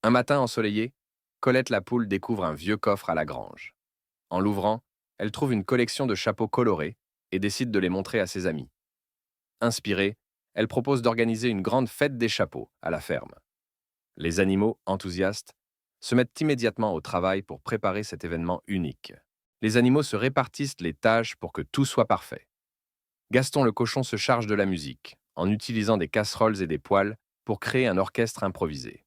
Un matin ensoleillé, Colette la poule découvre un vieux coffre à la grange. En l'ouvrant, elle trouve une collection de chapeaux colorés et décide de les montrer à ses amis. Inspirée, elle propose d'organiser une grande fête des chapeaux à la ferme. Les animaux, enthousiastes, se mettent immédiatement au travail pour préparer cet événement unique. Les animaux se répartissent les tâches pour que tout soit parfait. Gaston le cochon se charge de la musique, en utilisant des casseroles et des poêles pour créer un orchestre improvisé.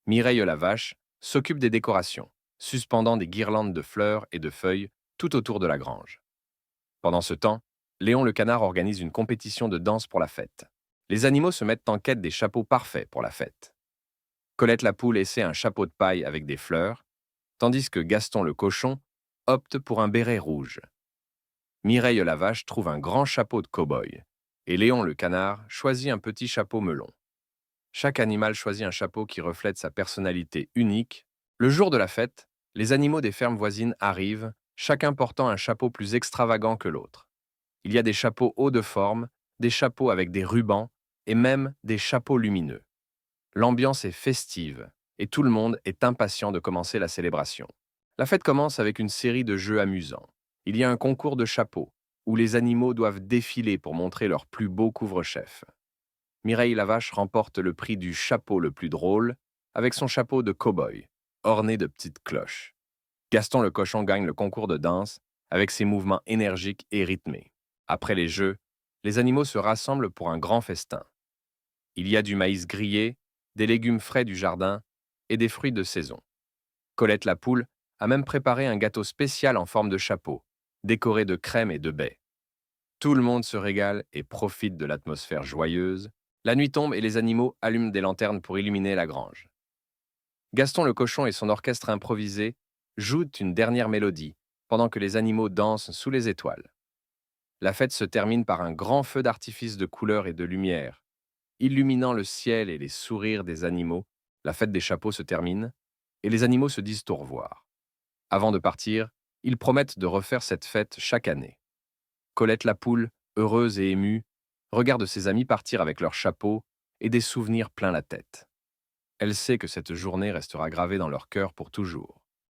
Mireille la vache s'occupe des décorations, suspendant des guirlandes de fleurs et de feuilles tout autour de la grange. Pendant ce temps, Léon le canard organise une compétition de danse pour la fête. Les animaux se mettent en quête des chapeaux parfaits pour la fête. Colette la poule essaie un chapeau de paille avec des fleurs, tandis que Gaston le cochon opte pour un béret rouge. Mireille la vache trouve un grand chapeau de cow-boy, et Léon le canard choisit un petit chapeau melon. Chaque animal choisit un chapeau qui reflète sa personnalité unique. Le jour de la fête, les animaux des fermes voisines arrivent, chacun portant un chapeau plus extravagant que l'autre. Il y a des chapeaux hauts de forme, des chapeaux avec des rubans et même des chapeaux lumineux. L'ambiance est festive et tout le monde est impatient de commencer la célébration. La fête commence avec une série de jeux amusants. Il y a un concours de chapeaux où les animaux doivent défiler pour montrer leur plus beau couvre-chef. Mireille la vache remporte le prix du chapeau le plus drôle avec son chapeau de cow-boy, orné de petites cloches. Gaston le cochon gagne le concours de danse avec ses mouvements énergiques et rythmés. Après les jeux, les animaux se rassemblent pour un grand festin. Il y a du maïs grillé, des légumes frais du jardin et des fruits de saison. Colette la poule a même préparé un gâteau spécial en forme de chapeau, décoré de crème et de baies. Tout le monde se régale et profite de l'atmosphère joyeuse. La nuit tombe et les animaux allument des lanternes pour illuminer la grange. Gaston le cochon et son orchestre improvisé jouent une dernière mélodie pendant que les animaux dansent sous les étoiles. La fête se termine par un grand feu d'artifice de couleurs et de lumière. Illuminant le ciel et les sourires des animaux, la fête des chapeaux se termine et les animaux se disent au revoir. Avant de partir, ils promettent de refaire cette fête chaque année. Colette la poule, heureuse et émue, regarde ses amis partir avec leurs chapeaux et des souvenirs plein la tête. Elle sait que cette journée restera gravée dans leur cœur pour toujours.